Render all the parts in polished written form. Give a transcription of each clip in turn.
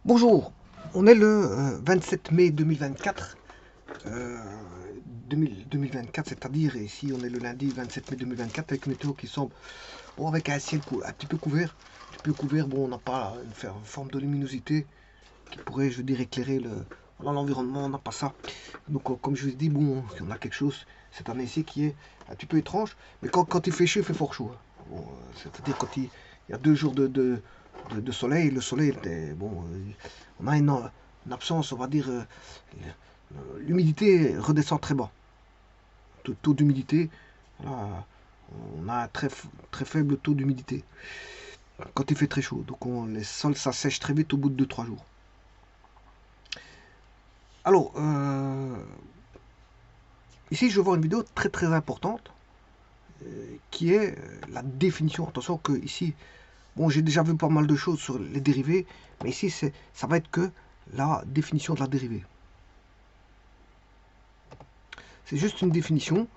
Bonjour, on est le 27 mai 2024. 2024, c'est-à-dire ici on est le lundi 27 mai 2024 avec une météo qui semble, bon, avec un ciel un petit peu couvert. Bon, on n'a pas une forme de luminosité qui pourrait, je veux dire, éclairer l'environnement, on n'a pas ça. Donc comme je vous ai dit, bon, on a quelque chose cette année-ci qui est un petit peu étrange, mais quand il fait chaud, il fait fort chaud, hein. Bon, c'est-à-dire quand il y a 2 jours de soleil, le soleil était, bon, on a une absence, on va dire, l'humidité redescend très bas. Taux d'humidité, voilà, on a un très faible taux d'humidité quand il fait très chaud. Donc les sols s'assèchent très vite au bout de 2 3 jours. Alors, ici je vais voir une vidéo très importante qui est la définition. Attention que ici, bon, j'ai déjà vu pas mal de choses sur les dérivés, mais ici ça va être que la définition de la dérivée. C'est juste une définition,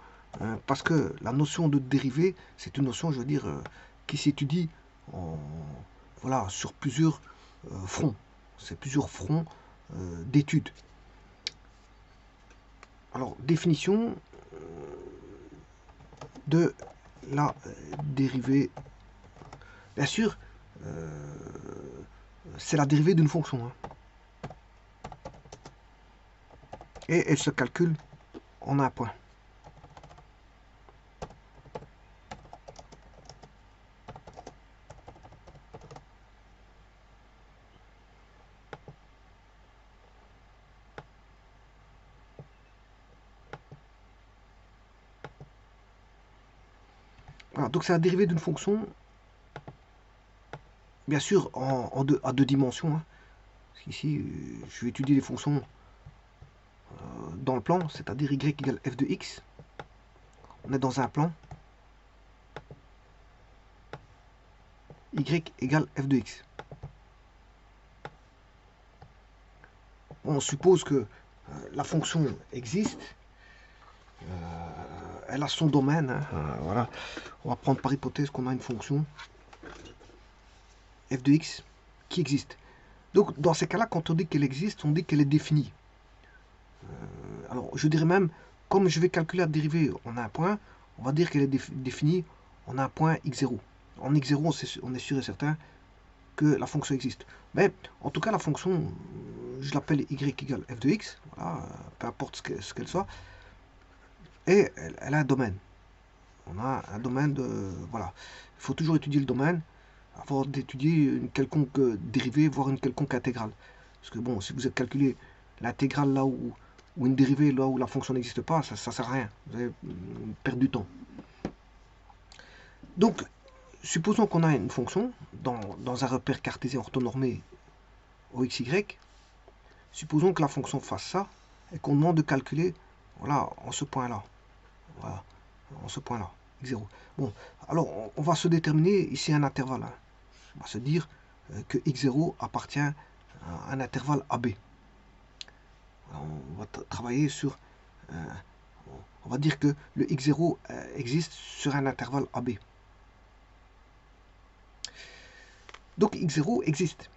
parce que la notion de dérivée, c'est une notion, je veux dire, qui s'étudie voilà, sur plusieurs fronts. C'est plusieurs fronts d'études. Alors, définition de la dérivée. Bien sûr, c'est la dérivée d'une fonction, hein. Et elle se calcule en un point. Voilà, donc c'est la dérivée d'une fonction, bien sûr, à deux dimensions, hein. Ici, je vais étudier les fonctions dans le plan, c'est-à-dire y égale f de x. On est dans un plan y égale f de x. On suppose que la fonction existe, elle a son domaine, hein, voilà. On va prendre par hypothèse qu'on a une fonction f de x qui existe. Donc dans ces cas-là, quand on dit qu'elle existe, on dit qu'elle est définie. Alors je dirais même, comme je vais calculer la dérivée en un point, on va dire qu'elle est définie en un point x0. En x0, on est sûr et certain que la fonction existe. Mais en tout cas, la fonction, je l'appelle y égale f de x, voilà, peu importe ce qu'elle soit, et elle a un domaine. On a un domaine de... Voilà. Il faut toujours étudier le domaine avant d'étudier une quelconque dérivée, voire une quelconque intégrale. Parce que bon, si vous avez calculé l'intégrale là où, ou une dérivée là où la fonction n'existe pas, ça ne sert à rien. Vous allez perdre du temps. Donc, supposons qu'on a une fonction dans un repère cartésien orthonormé au xy. Supposons que la fonction fasse ça et qu'on demande de calculer, voilà, en ce point-là. Voilà, en ce point-là, x0. Bon, alors on va se déterminer ici un intervalle, hein. On va se dire que x0 appartient à un intervalle AB. On va travailler sur... on va dire que le x0 existe sur un intervalle AB. Donc x0 existe.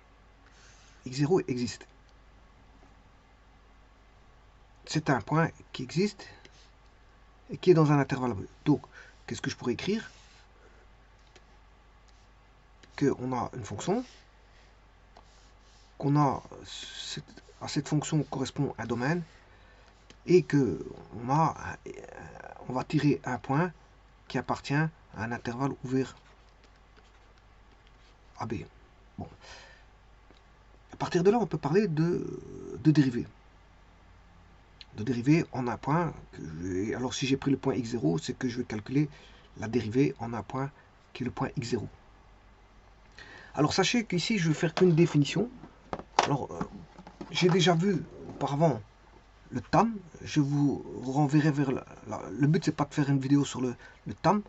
x0 existe. C'est un point qui existe et qui est dans un intervalle AB. Donc, qu'est-ce que je pourrais écrire? Qu'on a une fonction, qu'on a à cette fonction correspond un domaine, et que on va tirer un point qui appartient à un intervalle ouvert AB. Bon. À partir de là, on peut parler de dérivée. De dérivée en un point. Alors si j'ai pris le point x0, c'est que je vais calculer la dérivée en un point qui est le point x0. Alors sachez qu'ici, je vais faire qu'une définition. Alors, j'ai déjà vu auparavant le TAM. Je vous renverrai vers... le but, c'est pas de faire une vidéo sur le TAM,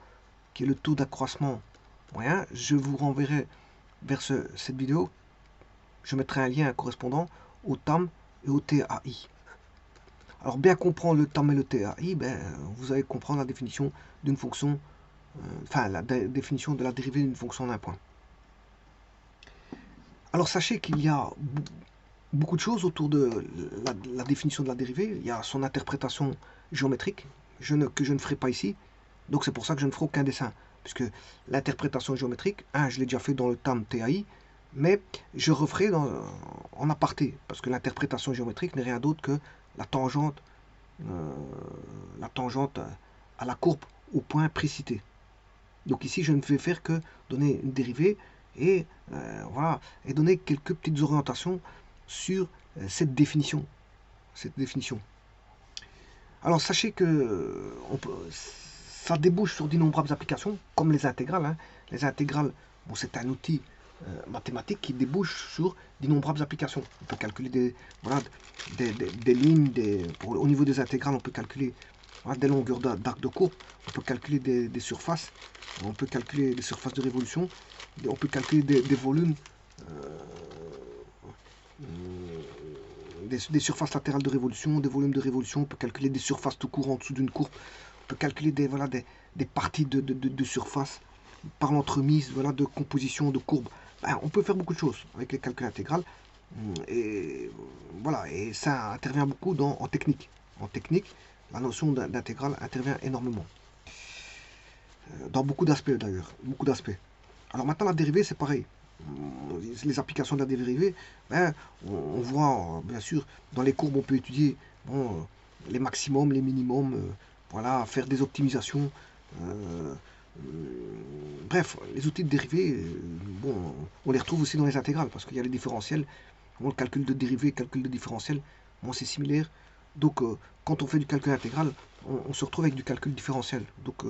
qui est le taux d'accroissement moyen. Je vous renverrai vers cette vidéo. Je mettrai un lien correspondant au TAM et au TAI. Alors, bien comprendre le TAM et le TAI, ben, vous allez comprendre la définition d'une fonction, enfin, la définition de la dérivée d'une fonction d'un point. Alors, sachez qu'il y a beaucoup de choses autour de la définition de la dérivée. Il y a son interprétation géométrique, que je ne ferai pas ici. Donc c'est pour ça que je ne ferai aucun dessin. Puisque l'interprétation géométrique, je l'ai déjà fait dans le TAM TAI, mais je referai en aparté. Parce que l'interprétation géométrique n'est rien d'autre que la tangente, à la courbe au point précité. Donc ici, je ne vais faire que donner une dérivée et voilà, et donner quelques petites orientations sur cette définition. Alors sachez que ça débouche sur d'innombrables applications, comme les intégrales. Hein. Les intégrales, bon, c'est un outil mathématique qui débouche sur d'innombrables applications. On peut calculer des lignes, au niveau des intégrales, on peut calculer des longueurs d'arc de courbe, on peut calculer des surfaces, on peut calculer des surfaces de révolution, on peut calculer des volumes, des surfaces latérales de révolution, des volumes de révolution, on peut calculer des surfaces tout court en dessous d'une courbe, on peut calculer des parties de surface par l'entremise de composition de courbes. On peut faire beaucoup de choses avec les calculs intégrales. Et voilà, et ça intervient beaucoup en technique. En technique, la notion d'intégrale intervient énormément. Dans beaucoup d'aspects d'ailleurs. Beaucoup d'aspects. Alors maintenant, la dérivée, c'est pareil. Les applications de la dérivée, on voit, bien sûr, dans les courbes, on peut étudier les maximums, les minimums, voilà, faire des optimisations. Bref, les outils de dérivée, bon, on les retrouve aussi dans les intégrales, parce qu'il y a les différentiels. Bon, le calcul de dérivée, calcul de différentiel, bon, c'est similaire. Donc, quand on fait du calcul intégral, on se retrouve avec du calcul différentiel. Donc,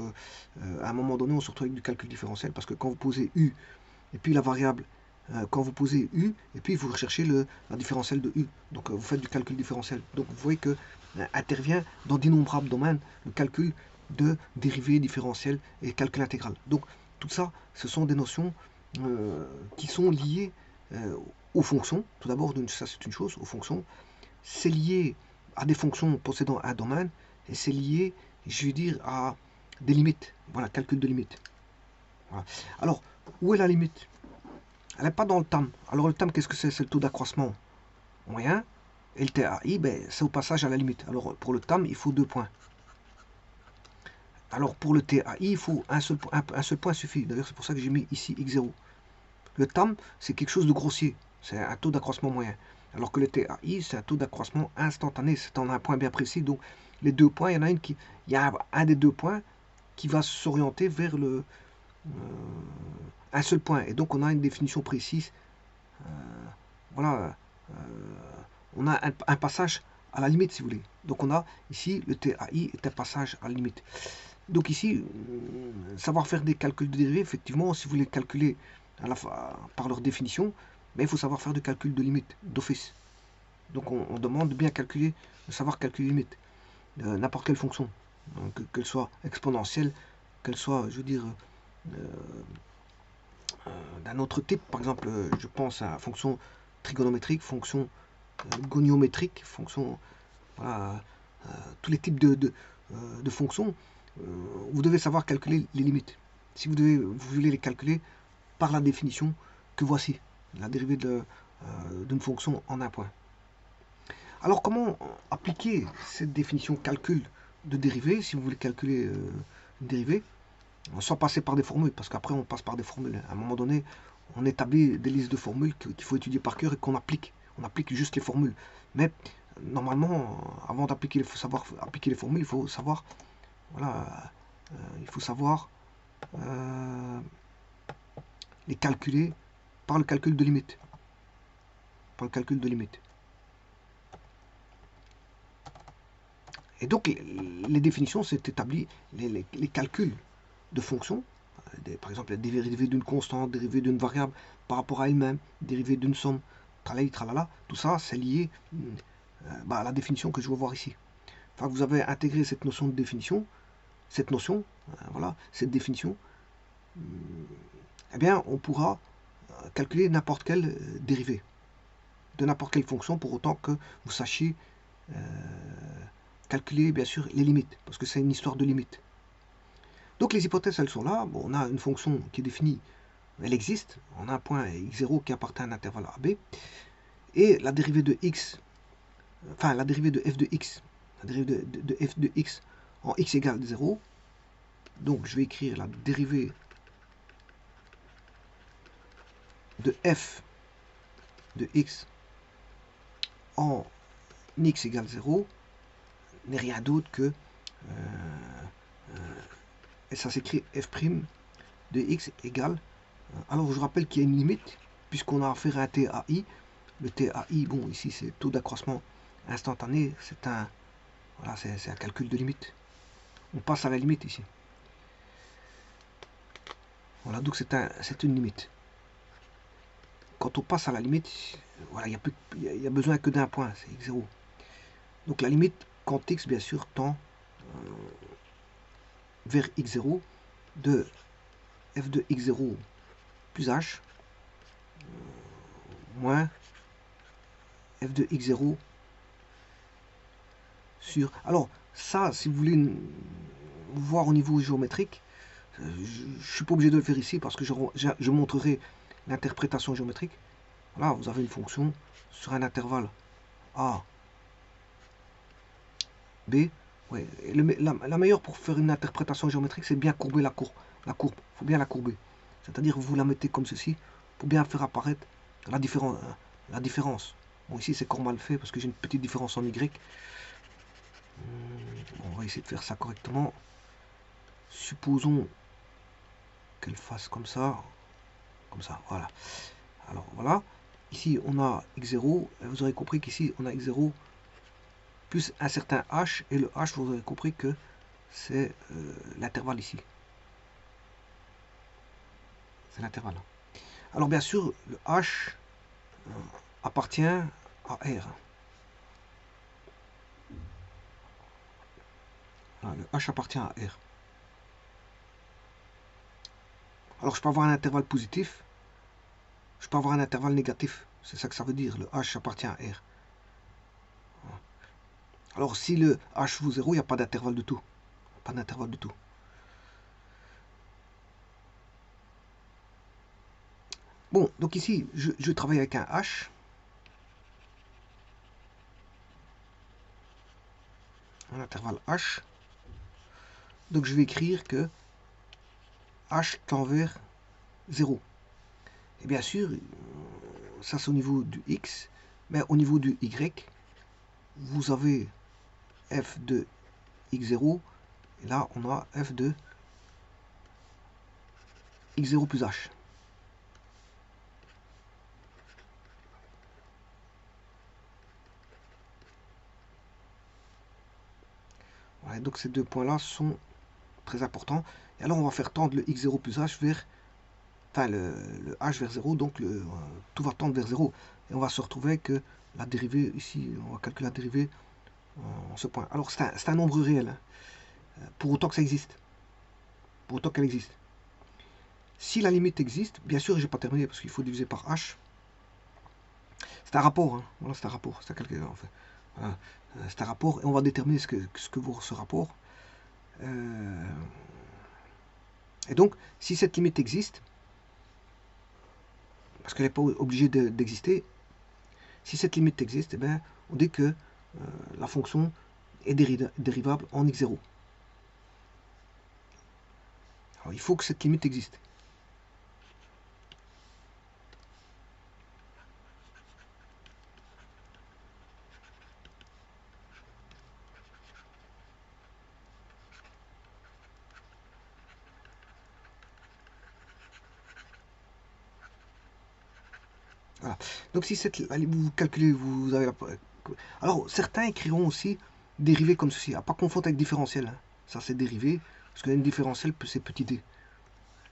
à un moment donné, on se retrouve avec du calcul différentiel, parce que quand vous posez U, et puis la variable, quand vous posez U, et puis vous recherchez la différentielle de U. Donc, vous faites du calcul différentiel. Donc, vous voyez que intervient dans d'innombrables domaines le calcul de dérivée, différentielle et calcul intégral. Donc, tout ça, ce sont des notions qui sont liées aux fonctions. Tout d'abord, ça c'est une chose, aux fonctions. C'est lié à des fonctions possédant un domaine, et c'est lié, je vais dire, à des limites. Voilà, calcul de limites. Voilà. Alors, où est la limite? Elle n'est pas dans le TAM. Alors le TAM, qu'est-ce que c'est? C'est le taux d'accroissement moyen. Et le TAI, c'est au passage à la limite. Alors pour le TAM, il faut 2 points. Alors pour le TAI, il faut un seul point suffit. D'ailleurs, c'est pour ça que j'ai mis ici x0. Le TAM, c'est quelque chose de grossier. C'est un taux d'accroissement moyen. Alors que le TAI, c'est un taux d'accroissement instantané. C'est en un point bien précis. Donc les 2 points, il y a un des 2 points qui va s'orienter vers un seul point. Et donc on a une définition précise. Voilà. On a un passage à la limite, si vous voulez. Donc on a ici le TAI est un passage à la limite. Donc ici, savoir faire des calculs de dérivés, effectivement, si vous les calculez par leur définition, mais il faut savoir faire du calcul de limite d'office. Donc on demande de bien calculer, de savoir calculer limite. N'importe quelle fonction, qu'elle soit exponentielle, qu'elle soit, je veux dire, d'un autre type. Par exemple, je pense à fonction trigonométrique, fonction goniométrique, fonction, voilà, tous les types de fonctions. Vous devez savoir calculer les limites. Si vous voulez les calculer par la définition que voici, la dérivée d'une fonction en un point. Alors comment appliquer cette définition calcul de dérivée, si vous voulez calculer une dérivée, sans passer par des formules, parce qu'après on passe par des formules. À un moment donné, on établit des listes de formules qu'il faut étudier par cœur et qu'on applique. On applique juste les formules. Mais normalement, avant d'appliquer, savoir appliquer les formules, il faut savoir, voilà, les calculer par le calcul de limite. Par le calcul de limite. Et donc, les définitions, c'est établi les calculs de fonctions, par exemple la dérivée d'une constante, dérivée d'une variable par rapport à elle-même, dérivée d'une somme, tralala, tralala, tout ça c'est lié à la définition que je vais voir ici. Enfin, vous avez intégré cette notion de définition, cette définition, eh bien on pourra calculer n'importe quelle dérivée de n'importe quelle fonction, pour autant que vous sachiez calculer bien sûr les limites, parce que c'est une histoire de limites. Donc les hypothèses, elles sont là. Bon, on a une fonction qui est définie, elle existe. On a un point x0 qui appartient à un intervalle AB. et la dérivée de x, enfin la dérivée de f de x, la dérivée de f de x en x égale 0. Donc je vais écrire la dérivée de f de x en x égale 0 n'est rien d'autre que, et ça s'écrit f' de x égale, alors je rappelle qu'il y a une limite, puisqu'on a affaire à un TAI. Le TAI, bon ici c'est taux d'accroissement instantané, c'est un, voilà, c'est un calcul de limite. On passe à la limite ici. Voilà, donc c'est une limite. Quand on passe à la limite, voilà, il y a besoin que d'un point, c'est x0. Donc la limite, quand x bien sûr tend vers x0, de f de x0 plus h moins f de x0 sur... Alors ça, si vous voulez voir au niveau géométrique, je ne suis pas obligé de le faire ici parce que je montrerai l'interprétation géométrique. Là, vous avez une fonction sur un intervalle A, B. Ouais, la meilleure pour faire une interprétation géométrique, c'est bien courber la courbe. Il faut bien la courber. C'est-à-dire vous la mettez comme ceci pour bien faire apparaître la différence. Bon, ici, c'est encore mal fait parce que j'ai une petite différence en Y. On va essayer de faire ça correctement. Supposons qu'elle fasse comme ça, voilà. Alors voilà, ici on a x0, vous aurez compris qu'ici on a x0 plus un certain h, et le h, vous aurez compris que c'est l'intervalle ici. C'est l'intervalle. Alors bien sûr, le h appartient à R. Voilà, le h appartient à R. Alors je peux avoir un intervalle positif, je peux avoir un intervalle négatif. C'est ça que ça veut dire, le h appartient à R. Alors si le h vaut 0, il n'y a pas d'intervalle du tout. Pas d'intervalle du tout. Bon, donc ici, je travaille avec un h. Un intervalle h. Donc je vais écrire que h tend vers 0. Et bien sûr, ça c'est au niveau du x, mais au niveau du y, vous avez f de x0, et là on a f de x0 plus h. Voilà, donc ces deux points-là sont très importants. Et alors on va faire tendre le x0 plus h vers, enfin le h vers 0, donc tout va tendre vers 0. Et on va se retrouver que la dérivée, ici, on va calculer la dérivée en ce point. Alors c'est un nombre réel, hein, pour autant que ça existe. Pour autant qu'elle existe. Si la limite existe, bien sûr, je n'ai pas terminé parce qu'il faut diviser par h. C'est un rapport, hein. Voilà, c'est un rapport, c'est un calcul en fait. Voilà. C'est un rapport et on va déterminer ce que vaut ce rapport. Et donc, si cette limite existe, parce qu'elle n'est pas obligée d'exister, si cette limite existe, eh bien, on dit que la fonction est dérivable en x0. Alors, il faut que cette limite existe. Voilà. Donc si vous calculez, vous avez alors certains écriront aussi dérivé comme ceci, à pas confondre avec différentiel. Hein. Ça c'est dérivé, parce qu'une différentiel c'est petit d.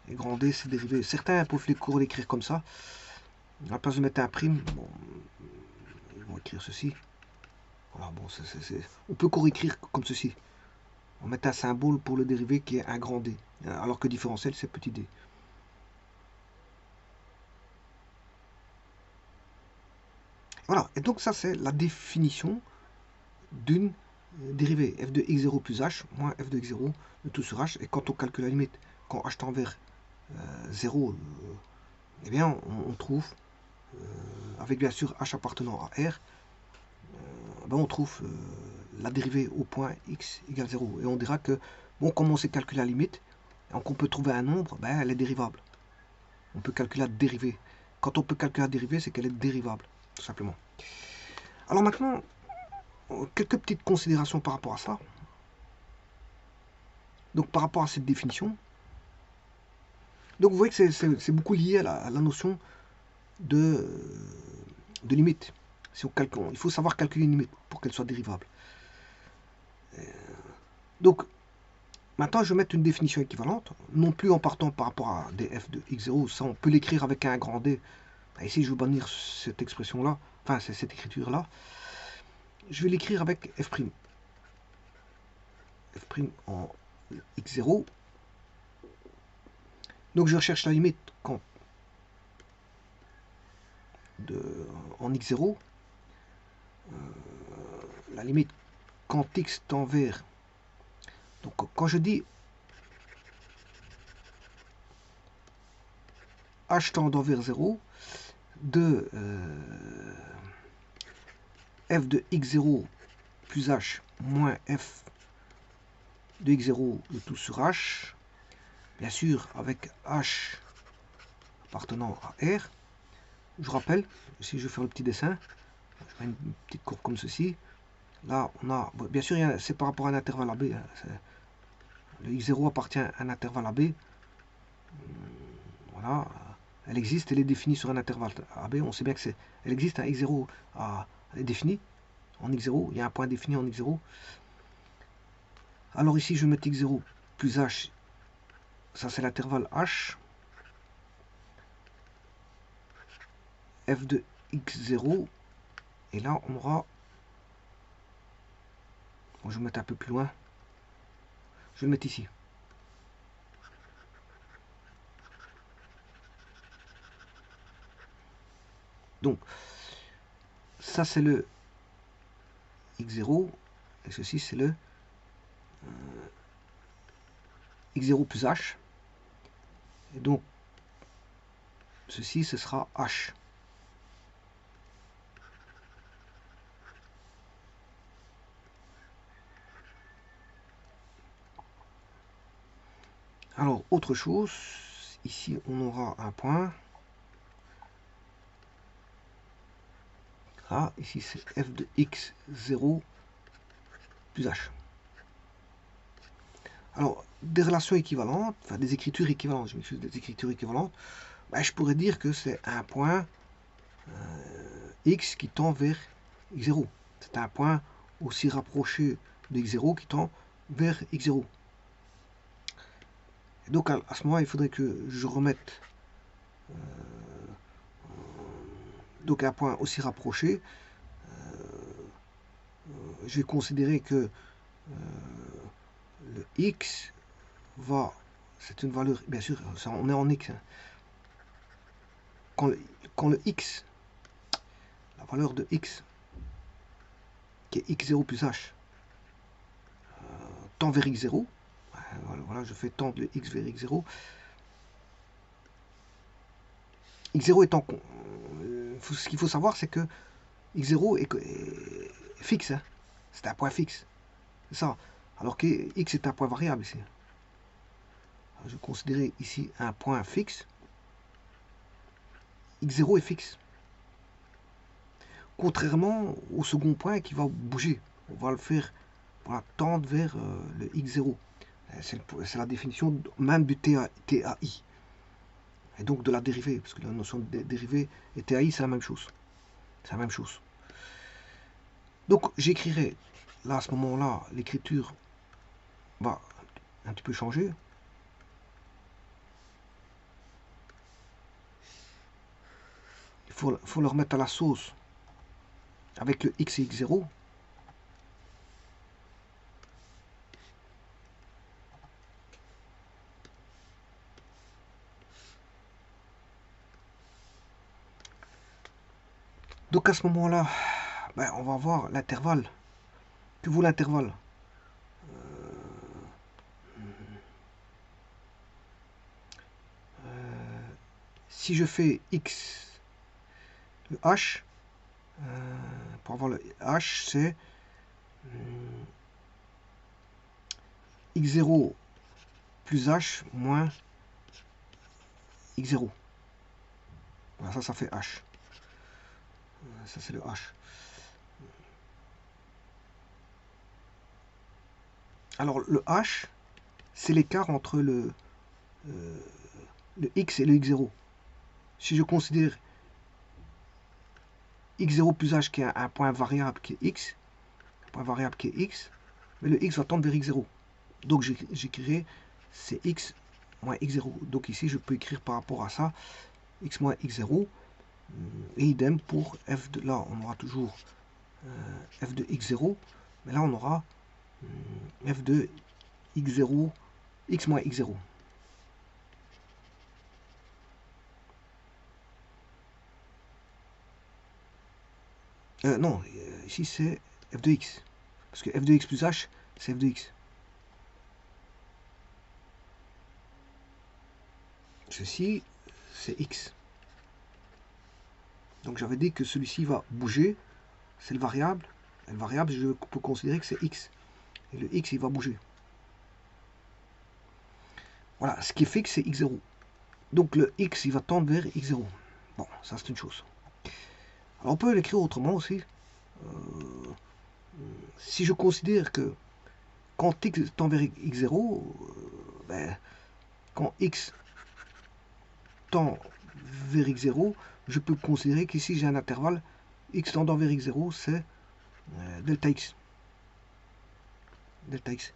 Et grand D c'est dérivé. Certains peuvent les cours l'écrire comme ça. À la place de mettre un prime, bon, ils vont écrire ceci. Voilà, bon, on peut écrire comme ceci. On met un symbole pour le dérivé qui est un grand D, alors que différentiel c'est petit d. Voilà, et donc ça c'est la définition d'une dérivée f de x0 plus h moins f de x0 de tout sur h. Et quand on calcule la limite, quand h tend vers 0, eh bien on trouve avec bien sûr h appartenant à R, ben on trouve la dérivée au point x égale 0. Et on dira que, bon, comme on sait calculer la limite, donc on peut trouver un nombre, ben, elle est dérivable. On peut calculer la dérivée. Quand on peut calculer la dérivée, c'est qu'elle est dérivable, tout simplement. Alors maintenant, quelques petites considérations par rapport à ça. Donc par rapport à cette définition, donc vous voyez que c'est beaucoup lié à la notion de limite. Si on calcule, il faut savoir calculer une limite pour qu'elle soit dérivable. Donc maintenant, je vais mettre une définition équivalente, non plus en partant par rapport à df de x0, ça on peut l'écrire avec un grand D. Ici, je vais bannir cette expression-là, enfin cette écriture-là. Je vais l'écrire avec f'. f' en x0. Donc je recherche la limite quand en x0. La limite quand x tend vers... Donc quand je dis h tendant vers 0, de f de x0 plus h moins f de x0 de tout sur h, bien sûr avec h appartenant à R. Je rappelle, si je vais faire le petit dessin, je mets une petite courbe comme ceci. Là, on a, bien sûr, c'est par rapport à un intervalle AB. Hein, le x0 appartient à un intervalle AB. Voilà, elle existe, elle est définie sur un intervalle AB. On sait bien que elle existe, un x0 est défini en x0. Il y a un point défini en x0. Alors ici, je vais mettre x0 plus h. Ça, c'est l'intervalle h. F de x0. Et là, on aura... Bon, je vais mettre un peu plus loin. Je vais le mettre ici. Donc, ça c'est le x0, et ceci c'est le x0 plus h. Et donc, ceci, ce sera h. Alors, autre chose, ici on aura un point. Ah, ici c'est f de x0 plus h. Alors, des relations équivalentes, enfin des écritures équivalentes, je m'excuse, des écritures équivalentes, ben, je pourrais dire que c'est un point x qui tend vers x0. C'est un point aussi rapproché de x0 qui tend vers x0. Et donc à ce moment, il faudrait que je remette donc un point aussi rapproché. Je vais considérer que le x va, c'est une valeur, bien sûr, ça, on est en x. Hein. Quand le x, la valeur de x, qui est x0 plus h, tend vers x0, voilà, je fais tendre le x vers x0. x0 étant... ce qu'il faut savoir, c'est que x0 est fixe. Hein. C'est un point fixe. C'est ça. Alors que x est un point variable ici. Alors, je vais considérer ici un point fixe. x0 est fixe. Contrairement au second point qui va bouger. On va le faire voilà, tendre vers le x0. C'est la définition même du TAI. Et donc de la dérivée, parce que la notion de dérivée et TAI, c'est la même chose. C'est la même chose. Donc j'écrirai, là à ce moment-là, l'écriture va un petit peu changer. Il faut le remettre à la sauce avec le x et x0. Donc à ce moment-là, ben, on va voir l'intervalle. Que vaut l'intervalle? Si je fais x Le h, pour avoir le h, c'est x0 plus h moins x0. Voilà, ça fait h. Ça, c'est le h. Alors, le h, c'est l'écart entre le x et le x0. Si je considère x0 plus h qui est un point variable qui est x, mais le x va tendre vers x0. Donc j'écrirai c'est x moins x0. Donc ici, je peux écrire par rapport à ça x moins x0. Et idem pour f de là, on aura toujours f de x0. Mais là, on aura f de x0, x moins x0. Non, ici c'est f de x. Parce que f de x plus h, c'est f de x. Ceci, c'est x. Donc j'avais dit que celui-ci va bouger. C'est le variable. Et le variable, je peux considérer que c'est x. Et le x, il va bouger. Voilà, ce qui fait que c'est x0. Donc le x, il va tendre vers x0. Bon, ça c'est une chose. Alors on peut l'écrire autrement aussi. Si je considère que quand x tend vers x0, quand x tend vers x0, je peux considérer qu'ici j'ai un intervalle x tendant vers x0, c'est delta x. Delta x.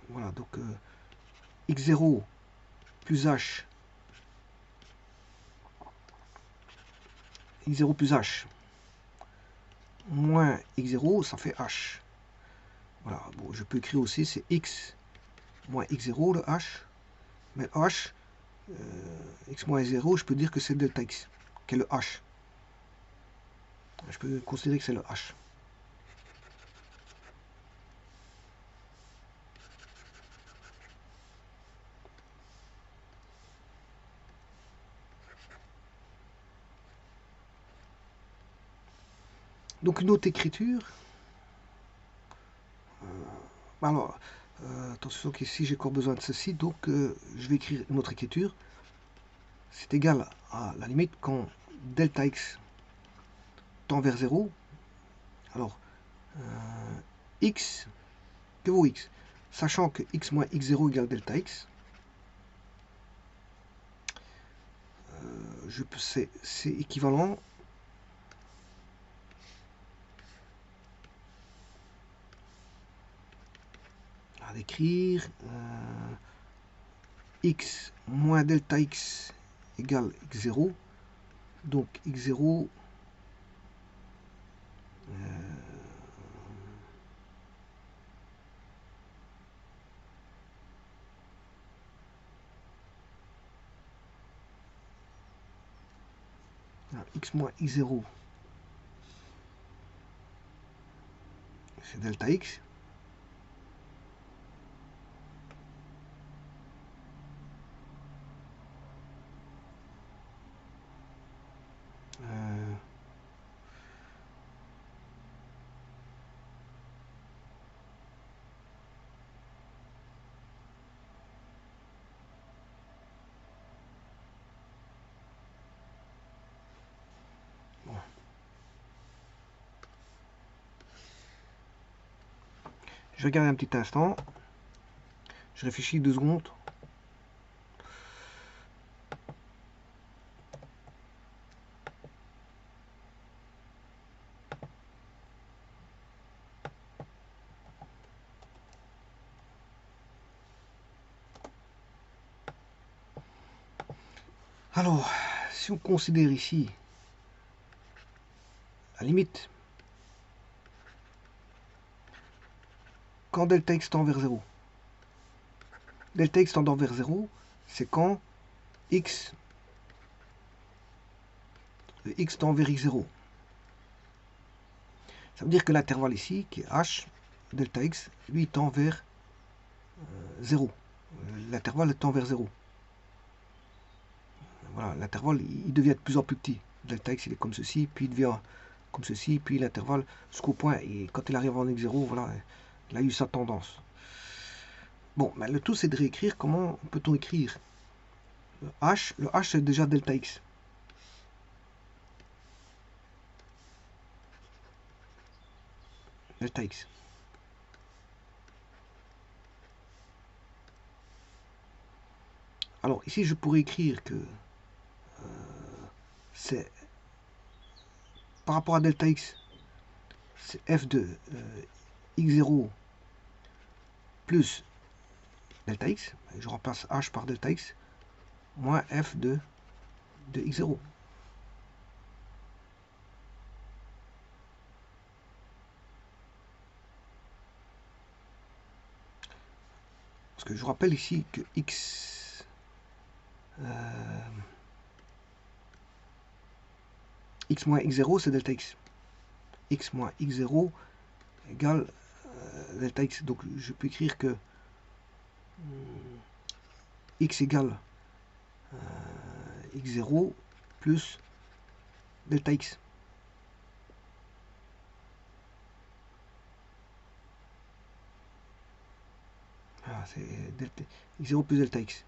Voilà, donc x0 plus h, x0 plus h moins x0, ça fait h. Voilà, bon, je peux écrire aussi, c'est x moins x0, le h. Mais h, x moins 0, je peux dire que c'est delta x, qui est le h. Je peux considérer que c'est le h. Donc une autre écriture. Alors, attention qu'ici j'ai encore besoin de ceci, donc je vais écrire une autre écriture. C'est égal à la limite quand delta x tend vers 0. Alors, x, que vaut x? Sachant que x moins x0 égale delta x, c'est équivalent à d'écrire x moins delta x égale x0. Donc x0 x moins x0, c'est delta x. Je regarde un petit instant. Je réfléchis 2 secondes. Alors, si on considère ici la limite quand delta x tend vers 0. Delta x tendant vers 0, c'est quand x tend vers x0. Ça veut dire que l'intervalle ici, qui est h, delta x, lui tend vers 0. L'intervalle tend vers 0. Voilà, l'intervalle, il devient de plus en plus petit. delta x il est comme ceci, puis il devient comme ceci, puis l'intervalle jusqu'au point, et quand il arrive en x0, voilà, il a eu sa tendance. Bon, mais le tout c'est de réécrire. Comment peut-on écrire le h? Le h c'est déjà delta x. Delta x. Alors ici je pourrais écrire que c'est par rapport à delta x, c'est f de x0 plus delta x, je remplace h par delta x, moins f de x0. Parce que je rappelle ici que x x moins x0 c'est delta x. X moins x0 égale delta x. Donc je peux écrire que x égale x0 plus delta x. Voilà, c'est x0 plus delta x.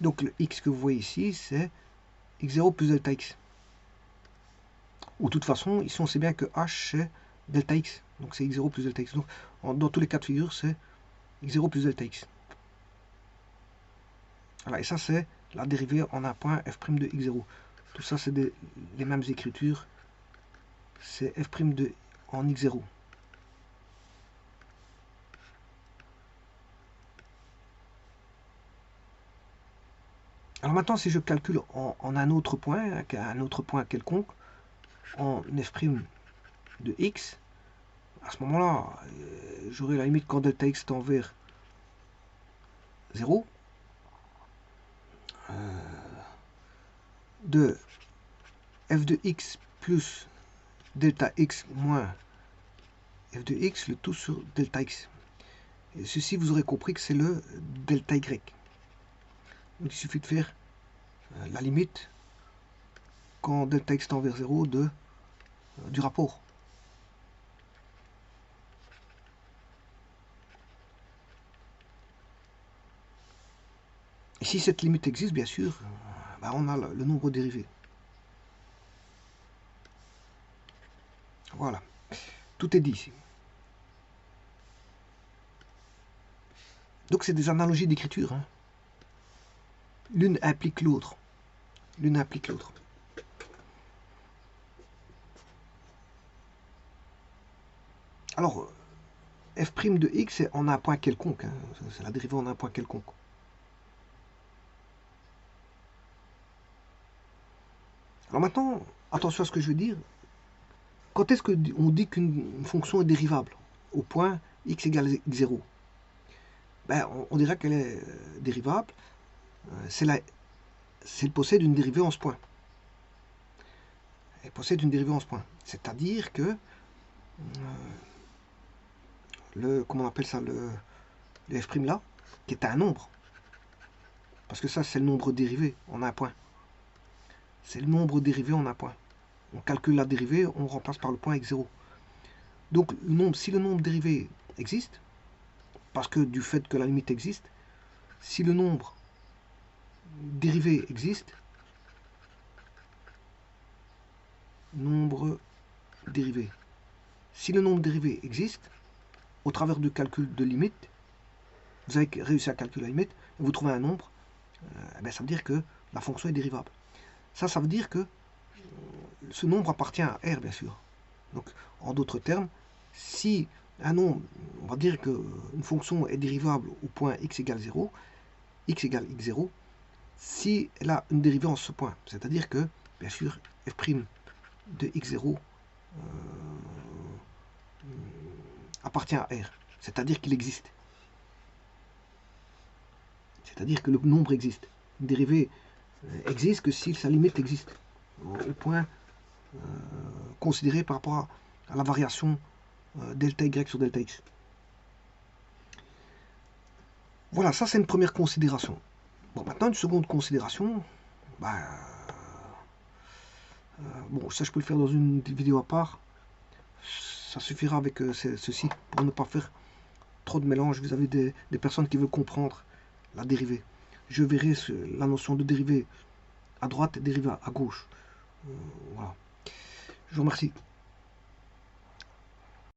Donc le x que vous voyez ici, c'est x0 plus delta x. Ou de toute façon, ici on sait bien que h c'est delta x. Donc c'est x0 plus delta x. Donc dans tous les cas de figure, c'est x0 plus delta x. Voilà, et ça c'est la dérivée en un point f' de x0. Tout ça c'est les mêmes écritures. C'est f' de en x0. Alors maintenant, si je calcule en un autre point quelconque, en f' de x, à ce moment-là, j'aurai la limite quand delta x tend vers 0, de f de x plus delta x moins f de x, le tout sur delta x. Et ceci, vous aurez compris que c'est le delta y. Donc il suffit de faire la limite quand delta x tend vers 0 du rapport. Et si cette limite existe, bien sûr, on a le nombre dérivé. Voilà, tout est dit ici. Donc c'est des analogies d'écriture. Hein. L'une implique l'autre. L'une implique l'autre. Alors, f' de x est en un point quelconque. Hein. C'est la dérivée en un point quelconque. Alors maintenant, attention à ce que je veux dire. Quand est-ce qu'on dit qu'une fonction est dérivable? Au point x égale x0. Ben, on dirait qu'elle est dérivable. Elle possède une dérivée en ce point. Elle possède une dérivée en ce point. C'est-à-dire que comment on appelle ça, le f' là, qui est un nombre. Parce que ça, c'est le nombre dérivé en un point. C'est le nombre dérivé en un point. On calcule la dérivée, on remplace par le point x0. Donc, si le nombre dérivé existe, parce que du fait que la limite existe, si le nombre dérivé existe, nombre dérivé. Si le nombre dérivé existe, au travers du calcul de limite, vous avez réussi à calculer la limite, et vous trouvez un nombre, ça veut dire que la fonction est dérivable. Ça veut dire que ce nombre appartient à R, bien sûr. Donc, en d'autres termes, si un nombre, on va dire qu'une fonction est dérivable au point x égale 0, x égale x0, si elle a une dérivée en ce point, c'est-à-dire que, bien sûr, f' de x0 appartient à R, c'est-à-dire qu'il existe. C'est-à-dire que le nombre existe. Une dérivée existe que si sa limite existe, au point considéré par rapport à la variation delta y sur delta x. Voilà, ça c'est une première considération. Bon, maintenant une seconde considération, bah, bon, ça je peux le faire dans une vidéo à part. Ça suffira avec ceci pour ne pas faire trop de mélange. Vous avez des personnes qui veulent comprendre la dérivée. Je verrai la notion de dérivée à droite et dérivée à gauche. Voilà. Je vous remercie.